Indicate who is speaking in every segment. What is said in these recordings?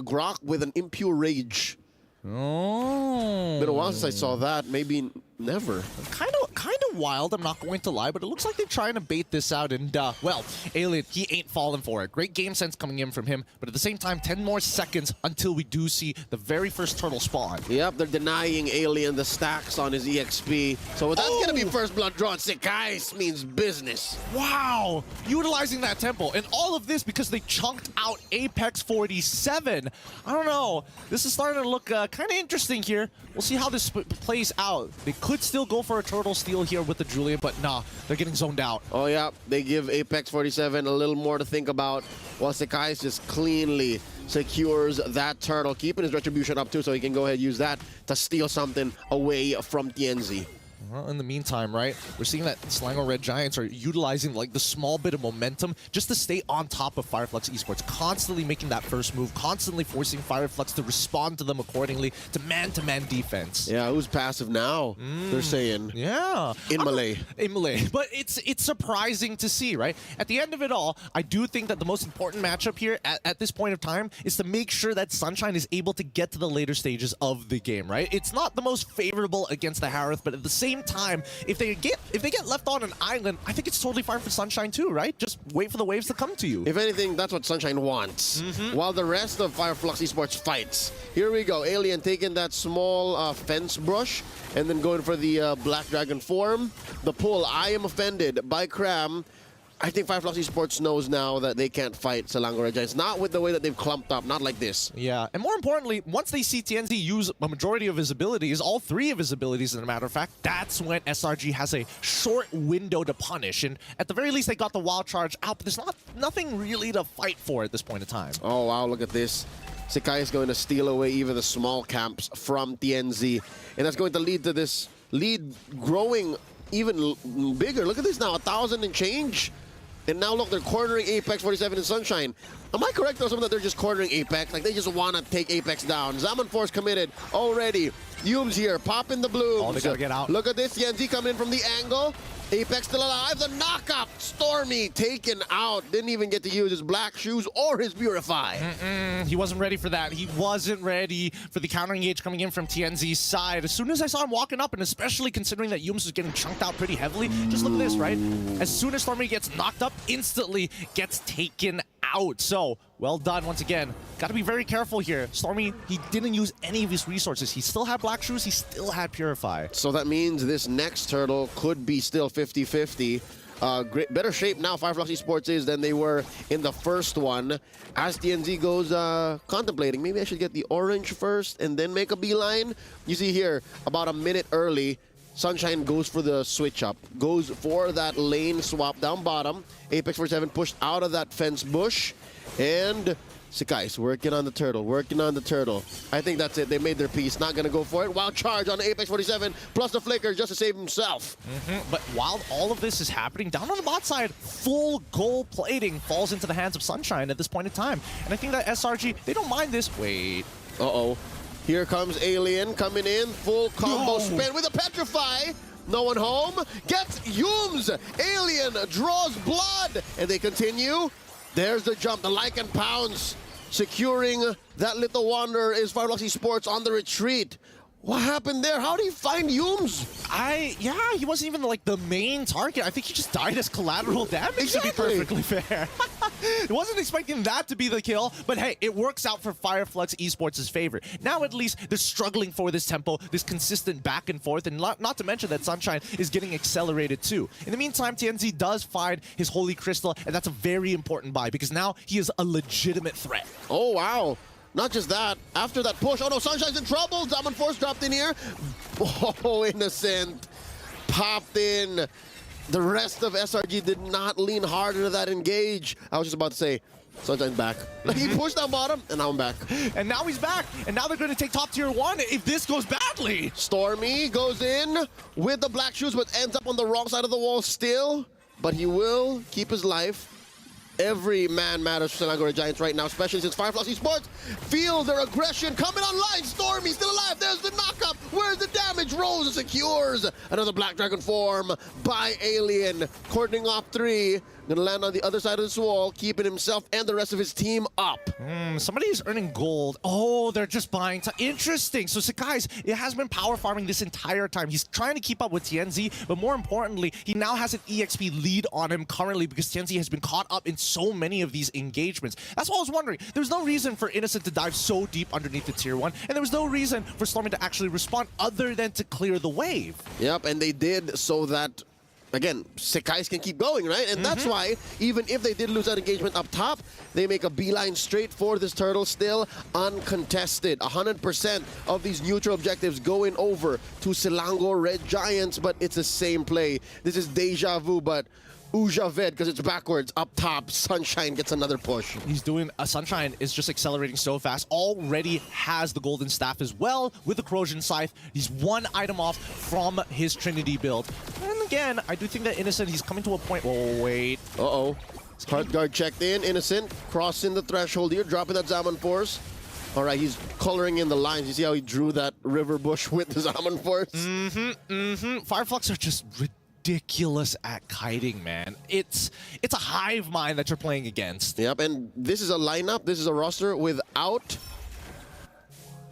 Speaker 1: Grok with an impure rage.
Speaker 2: Oh.
Speaker 1: Been a while since I saw that. Maybe never.
Speaker 2: Kind of wild, I'm not going to lie, but it looks like they're trying to bait this out, and well, Alien, he ain't falling for it. Great game sense coming in from him, but at the same time, 10 more seconds until we do see the very first turtle spawn.
Speaker 1: Yep, they're denying Alien the stacks on his EXP. So that's gonna be first blood drawn. Sekais means business.
Speaker 2: Wow! Utilizing that tempo, and all of this because they chunked out Apex 47. I don't know. This is starting to look kind of interesting here. We'll see how this plays out. They could still go for a turtle steal here with the Julian, but nah, they're getting zoned out.
Speaker 1: Oh yeah, they give Apex 47 a little more to think about, while Sekais just cleanly secures that turtle, keeping his retribution up too, so he can go ahead and use that to steal something away from TNZ.
Speaker 2: Well, in the meantime, right, we're seeing that Selangor Red Giants are utilizing like the small bit of momentum just to stay on top of FireFlux Esports, constantly making that first move, constantly forcing FireFlux to respond to them accordingly, to man-to-man defense.
Speaker 1: Yeah, who's passive now? They're saying.
Speaker 2: Yeah.
Speaker 1: In Malay.
Speaker 2: In Malay. But it's surprising to see, right? At the end of it all, I do think that the most important matchup here at this point of time is to make sure that Sunshine is able to get to the later stages of the game, right? It's not the most favorable against the Harith, but at the same time, if they get left on an island, I think it's totally fine for Sunshine too, right? Just wait for the waves to come to you.
Speaker 1: If anything, that's what Sunshine wants. While the rest of FireFlux Esports fights. Here we go. Alien taking that small fence brush and then going for the Black Dragon form. The pull, I am offended by Cram. I think FireFlux Esports knows now that they can't fight Selangor Red Giants. Not with the way that they've clumped up, not like this.
Speaker 2: Yeah, and more importantly, once they see TNZ use a majority of his abilities, all three of his abilities as a matter of fact, that's when SRG has a short window to punish. And at the very least, they got the wild charge out, but there's nothing really to fight for at this point in time.
Speaker 1: Oh, wow, look at this. Sekai is going to steal away even the small camps from TNZ. And that's going to lead to this lead growing even bigger. Look at this now, 1,000 and change. And now look, they're cornering Apex 47 and Sunshine. Am I correct or something that they're just cornering Apex? Like they just want to take Apex down. Zaman Force committed already. Yume's here, popping the blooms.
Speaker 2: Oh, they gotta get out.
Speaker 1: Look at this, TNZ coming in from the angle. Apex still alive, the knockup. Stormy taken out. Didn't even get to use his black shoes or his Purify.
Speaker 2: He wasn't ready for that. He wasn't ready for the counter engage coming in from TNZ's side. As soon as I saw him walking up, and especially considering that Yumes was getting chunked out pretty heavily, just look at this, right? As soon as Stormy gets knocked up, instantly gets taken out. So, well done once again. Got to be very careful here. Stormy, he didn't use any of his resources. He still had black shoes. He still had Purify.
Speaker 1: So that means this next turtle could be still 50-50. Better shape now FireFlux Esports is than they were in the first one. As TNZ goes contemplating, maybe I should get the orange first and then make a beeline. You see here, about a minute early, Sunshine goes for the switch up, goes for that lane swap down bottom. Apex 47 pushed out of that fence bush, and Sekai's working on the turtle, working on the turtle. I think that's it. They made their piece. Not going to go for it. Wild charge on Apex 47, plus the flicker just to save himself.
Speaker 2: But while all of this is happening, down on the bot side, full gold plating falls into the hands of Sunshine at this point in time. And I think that SRG, they don't mind this. Wait.
Speaker 1: Uh-oh. Here comes Alien coming in. Full combo spin with a Petrify. No one home. Gets Yumes. Alien draws blood. And they continue. There's the jump, the Lycan pounds, securing that little wanderer is FireFlux Esports on the retreat. What happened there? How did he find Yumes?
Speaker 2: Yeah, he wasn't even like the main target. I think he just died as collateral damage, to be perfectly fair. I wasn't expecting that to be the kill, but hey, it works out for FireFlux Esports' favor. Now at least they're struggling for this tempo, this consistent back and forth, and not to mention that Sunshine is getting accelerated too. In the meantime, TNZ does find his Holy Crystal, and that's a very important buy because now he is a legitimate threat.
Speaker 1: Oh, wow. Not just that, after that push, oh no, Sunshine's in trouble. Zaman Force dropped in here. Oh, innocent. Popped in. The rest of SRG did not lean hard into that engage. I was just about to say, Sunshine's back. He pushed down bottom, and now I'm back.
Speaker 2: And now he's back, and now they're going to take top tier 1 if this goes badly.
Speaker 1: Stormy goes in with the black shoes, but ends up on the wrong side of the wall still. But he will keep his life. Every man matters for Selangor Giants right now, especially since FireFlux Esports feel their aggression coming online. Stormy still alive. There's the knockup. Where's the damage? Rose secures another Black Dragon form by Alien. Cordoning off 3. Gonna land on the other side of this wall, keeping himself and the rest of his team up.
Speaker 2: Somebody's earning gold. Oh, they're just buying time. Interesting. So Sakai's, it has been power farming this entire time. He's trying to keep up with TNZ, but more importantly, he now has an EXP lead on him currently because TNZ has been caught up in so many of these engagements. That's what I was wondering. There was no reason for Innocent to dive so deep underneath the tier 1, and there was no reason for Stormy to actually respond other than to clear the wave.
Speaker 1: Yep, and they did so that, again, Sekais can keep going, right? And that's why, even if they did lose that engagement up top, they make a beeline straight for this turtle, still uncontested. 100% of these neutral objectives going over to Selangor Red Giants, but it's the same play. This is deja vu, but Ujaved, because it's backwards. Up top, Sunshine gets another push.
Speaker 2: He's doing, Sunshine is just accelerating so fast. Already has the golden staff as well with the corrosion scythe. He's one item off from his Trinity build. And again, I do think that Innocent, he's coming to a point. Oh, wait.
Speaker 1: Uh-oh. Heart guard checked in. Innocent crossing the threshold here, dropping that Zaman Force. All right, he's coloring in the lines. You see how he drew that river bush with the Zaman Force?
Speaker 2: FireFlux are just ridiculous at kiting, man. It's a hive mind that you're playing against.
Speaker 1: Yep, and this is a lineup, this is a roster without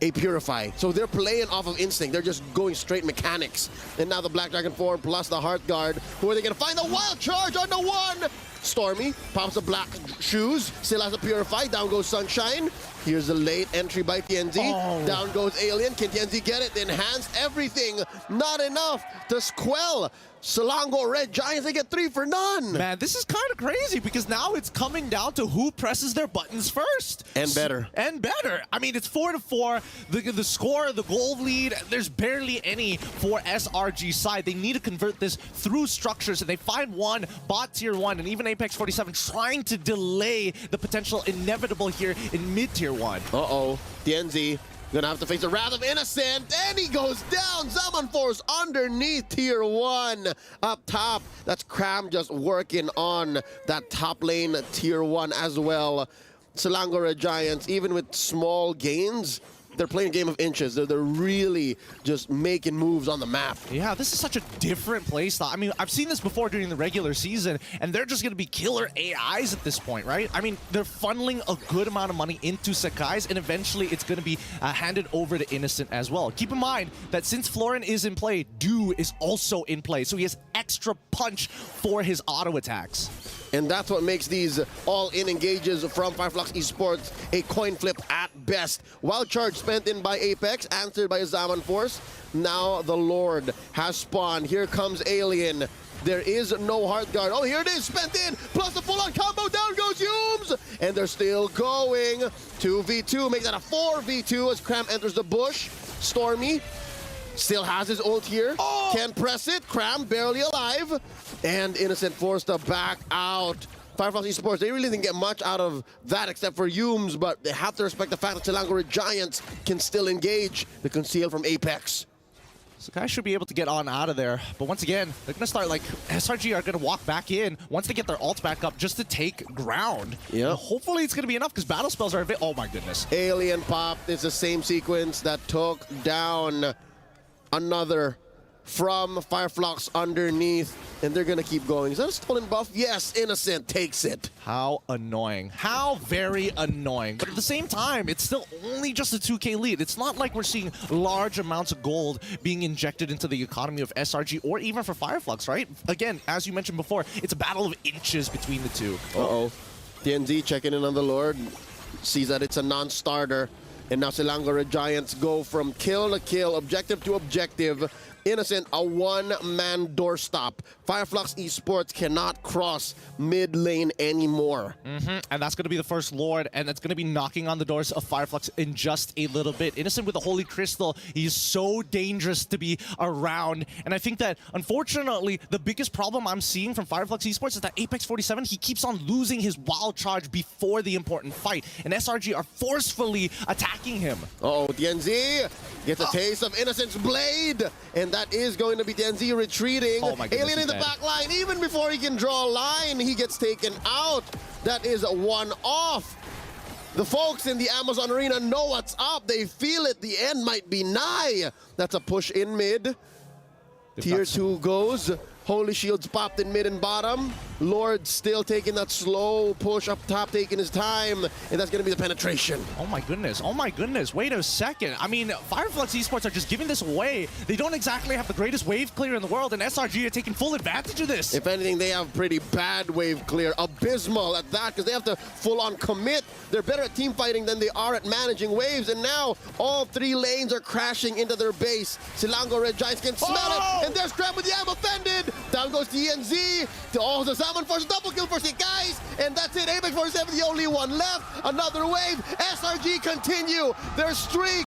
Speaker 1: a Purify. So they're playing off of instinct. They're just going straight mechanics. And now the Black Dragon 4 plus the Heart Guard. Who are they going to find? The Wild Charge on the one! Stormy pops the black shoes, still has a Purify. Down goes Sunshine. Here's the late entry by TNZ.
Speaker 2: Oh.
Speaker 1: Down goes Alien. Can TNZ get it? The enhanced everything. Not enough to squell Selangor Red Giants. They get 3 for none.
Speaker 2: Man, this is kind of crazy because now it's coming down to who presses their buttons first.
Speaker 1: And better.
Speaker 2: And better. I mean, it's 4-4. The score, the goal lead, there's barely any for SRG side. They need to convert this through structures, and they find one bot tier 1 and even Apex 47 trying to delay the potential inevitable here in mid tier 1.
Speaker 1: Uh-oh. TNZ gonna have to face the wrath of Innocent, and he goes down. Zaman Force underneath tier 1. Up top, that's Cram just working on that top lane tier 1 as well. Selangor Red Giants, even with small gains, they're playing a game of inches. They're really just making moves on the map.
Speaker 2: Yeah, this is such a different playstyle. I mean, I've seen this before during the regular season, and they're just going to be killer AIs at this point, right? I mean, they're funneling a good amount of money into Sakai's, and eventually it's going to be handed over to Innocent as well. Keep in mind that since Florin is in play, Do is also in play, so he has extra punch for his auto attacks.
Speaker 1: And that's what makes these all-in engages from FireFlux Esports a coin flip at best. Wild Charge spent in by Apex, answered by Zaman Force. Now the Lord has spawned. Here comes Alien. There is no Heart Guard. Oh, here it is, spent in, plus the full-on combo, down goes Humes! And they're still going. 2v2, make that a 4v2 as Cram enters the bush. Stormy still has his ult here.
Speaker 2: Oh!
Speaker 1: Can press it. Cram barely alive. And Innocent forced to back out. FireFlux Esports, they really didn't get much out of that except for Humes, but they have to respect the fact that Selangor Giants can still engage the conceal from Apex.
Speaker 2: So guys should be able to get on out of there. But once again, they're going to start, like, SRG are going to walk back in once they get their ults back up just to take ground.
Speaker 1: Yeah.
Speaker 2: Hopefully it's going to be enough because battle spells are oh my goodness.
Speaker 1: Alien popped. It's the same sequence that took down another from FireFlux underneath, and they're gonna keep going. Is that a stolen buff? Yes, Innocent takes it.
Speaker 2: How annoying. How very annoying. But at the same time, it's still only just a 2K lead. It's not like we're seeing large amounts of gold being injected into the economy of SRG or even for FireFlux, right? Again, as you mentioned before, it's a battle of inches between the two.
Speaker 1: Uh-oh. TNZ checking in on the Lord. Sees that it's a non-starter. And now Selangor Giants go from kill to kill, objective to objective. Innocent, a one-man doorstop. FireFlux Esports cannot cross mid lane anymore.
Speaker 2: And that's going to be the first Lord, and that's going to be knocking on the doors of FireFlux in just a little bit. Innocent with the Holy Crystal, he's so dangerous to be around. And I think that, unfortunately, the biggest problem I'm seeing from FireFlux Esports is that Apex 47, he keeps on losing his Wild Charge before the important fight. And SRG are forcefully attacking him.
Speaker 1: Uh-oh, TNZ gets a taste of Innocent's blade. And that is going to be TNZ retreating.
Speaker 2: Oh my goodness,
Speaker 1: Alien in the back line. Even before he can draw a line, he gets taken out. That is a one-off. The folks in the Amazon Arena know what's up. They feel it. The end might be nigh. That's a push in mid. Tier 2 goes Holy Shields popped in mid and bottom. Lord still taking that slow push up top, taking his time, and that's going to be the penetration.
Speaker 2: Oh my goodness, oh my goodness. Wait a second. I mean, FireFlux Esports are just giving this away. They don't exactly have the greatest wave clear in the world, and SRG are taking full advantage of this.
Speaker 1: If anything, they have pretty bad wave clear. Abysmal at that, because they have to full-on commit. They're better at team fighting than they are at managing waves, and now all 3 lanes are crashing into their base. Selangor Red Giants can smell it, and there's Grab with the ammo offended. Down goes the ENZ. The Salmon Force double kill for Sick Guys, and that's it. Apex 47, the only one left. Another wave. SRG continue their streak.